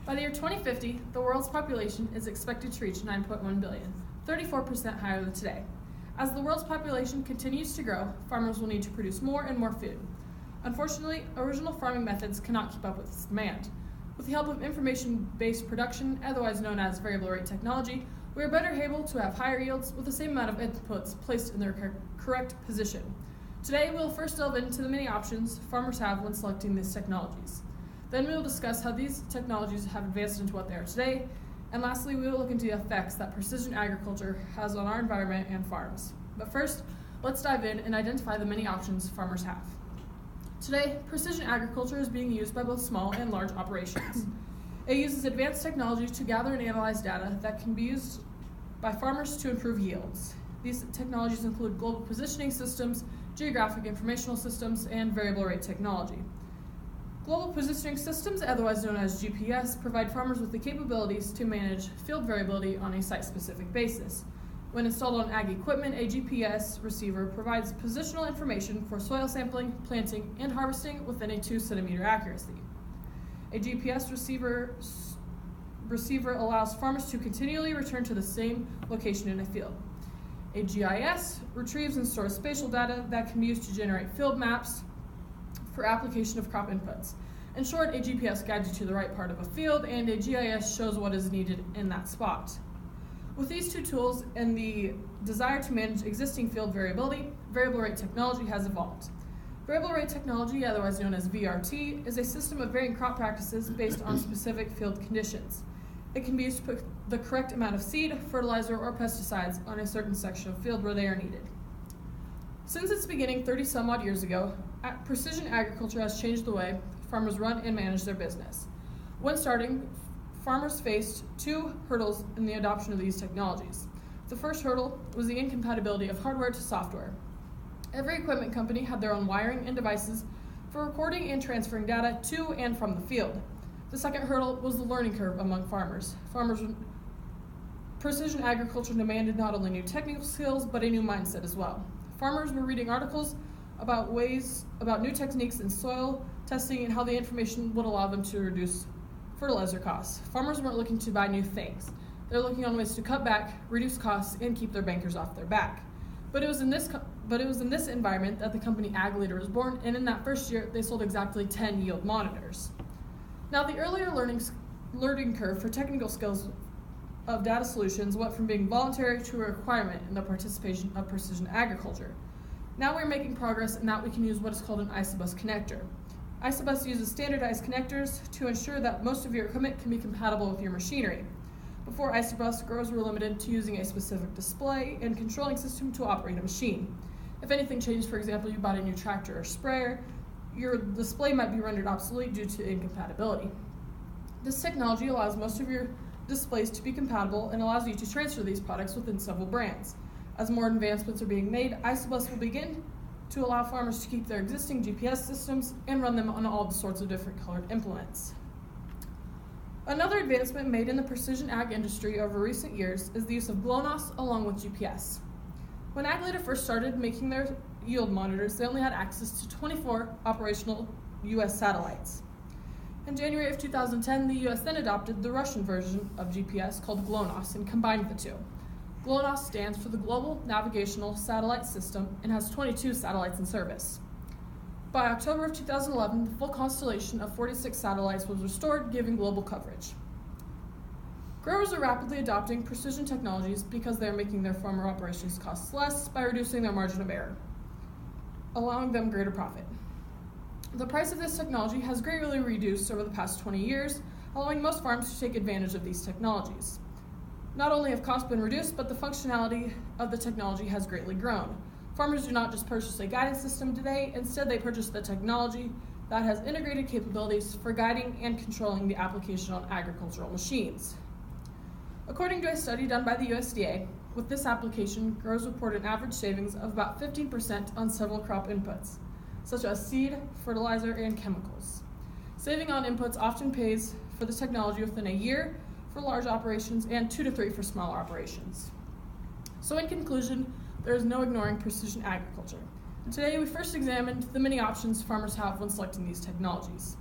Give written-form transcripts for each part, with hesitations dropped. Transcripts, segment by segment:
By the year 2050, the world's population is expected to reach 9.1 billion, 34% higher than today. As the world's population continues to grow, farmers will need to produce more and more food. Unfortunately, original farming methods cannot keep up with this demand. With the help of information-based production, otherwise known as variable rate technology, we are better able to have higher yields with the same amount of inputs placed in their correct position. Today, we will first delve into the many options farmers have when selecting these technologies. Then we will discuss how these technologies have advanced into what they are today. And lastly, we will look into the effects that precision agriculture has on our environment and farms. But first, let's dive in and identify the many options farmers have. Today, precision agriculture is being used by both small and large operations. It uses advanced technology to gather and analyze data that can be used by farmers to improve yields. These technologies include global positioning systems, geographic informational systems, and variable rate technology. Global positioning systems, otherwise known as GPS, provide farmers with the capabilities to manage field variability on a site-specific basis. When installed on ag equipment, a GPS receiver provides positional information for soil sampling, planting, and harvesting within a 2-centimeter accuracy. A GPS receiver allows farmers to continually return to the same location in a field. A GIS retrieves and stores spatial data that can be used to generate field maps for application of crop inputs. In short, a GPS guides you to the right part of a field, and a GIS shows what is needed in that spot. With these two tools and the desire to manage existing field variability, variable rate technology has evolved. Variable rate technology, otherwise known as VRT, is a system of varying crop practices based on specific field conditions. It can be used to put the correct amount of seed, fertilizer, or pesticides on a certain section of field where they are needed. Since its beginning 30-some-odd years ago, precision agriculture has changed the way farmers run and manage their business. When starting, farmers faced two hurdles in the adoption of these technologies. The first hurdle was the incompatibility of hardware to software. Every equipment company had their own wiring and devices for recording and transferring data to and from the field. The second hurdle was the learning curve among farmers. Precision agriculture demanded not only new technical skills, but a new mindset as well. Farmers were reading articles about new techniques in soil testing and how the information would allow them to reduce fertilizer costs. Farmers weren't looking to buy new things. They're looking on ways to cut back, reduce costs, and keep their bankers off their back. But it was in this environment that the company Ag Leader was born, and in that first year, they sold exactly 10 yield monitors. Now, the earlier learning curve for technical skills of data solutions went from being voluntary to a requirement in the participation of precision agriculture. Now we're making progress in that we can use what is called an ISOBUS connector. ISOBUS uses standardized connectors to ensure that most of your equipment can be compatible with your machinery. Before ISOBUS, growers were limited to using a specific display and controlling system to operate a machine. If anything changed, for example, you bought a new tractor or sprayer, your display might be rendered obsolete due to incompatibility. This technology allows most of your displays to be compatible and allows you to transfer these products within several brands. As more advancements are being made, ISOBUS will begin to allow farmers to keep their existing GPS systems and run them on all the sorts of different colored implements. Another advancement made in the precision ag industry over recent years is the use of GLONASS along with GPS. When Ag Leader first started making their yield monitors, they only had access to 24 operational U.S. satellites. In January of 2010, the U.S. then adopted the Russian version of GPS called GLONASS and combined the two. GLONASS stands for the Global Navigational Satellite System and has 22 satellites in service. By October of 2011, the full constellation of 46 satellites was restored, giving global coverage. Growers are rapidly adopting precision technologies because they are making their farmer operations cost less by reducing their margin of error, allowing them greater profit. The price of this technology has greatly reduced over the past 20 years, allowing most farms to take advantage of these technologies. Not only have costs been reduced, but the functionality of the technology has greatly grown. Farmers do not just purchase a guidance system today, instead they purchase the technology that has integrated capabilities for guiding and controlling the application on agricultural machines. According to a study done by the USDA, with this application, growers report an average savings of about 15% on several crop inputs, such as seed, fertilizer, and chemicals. Saving on inputs often pays for this technology within a year for large operations and 2 to 3 for smaller operations. So in conclusion, there is no ignoring precision agriculture. Today we first examined the many options farmers have when selecting these technologies.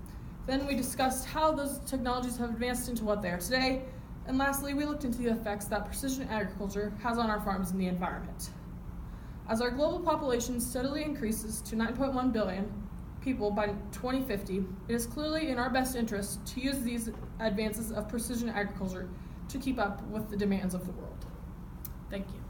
Then we discussed how those technologies have advanced into what they are today. And lastly, we looked into the effects that precision agriculture has on our farms and the environment. As our global population steadily increases to 9.1 billion people by 2050, it is clearly in our best interest to use these advances of precision agriculture to keep up with the demands of the world. Thank you.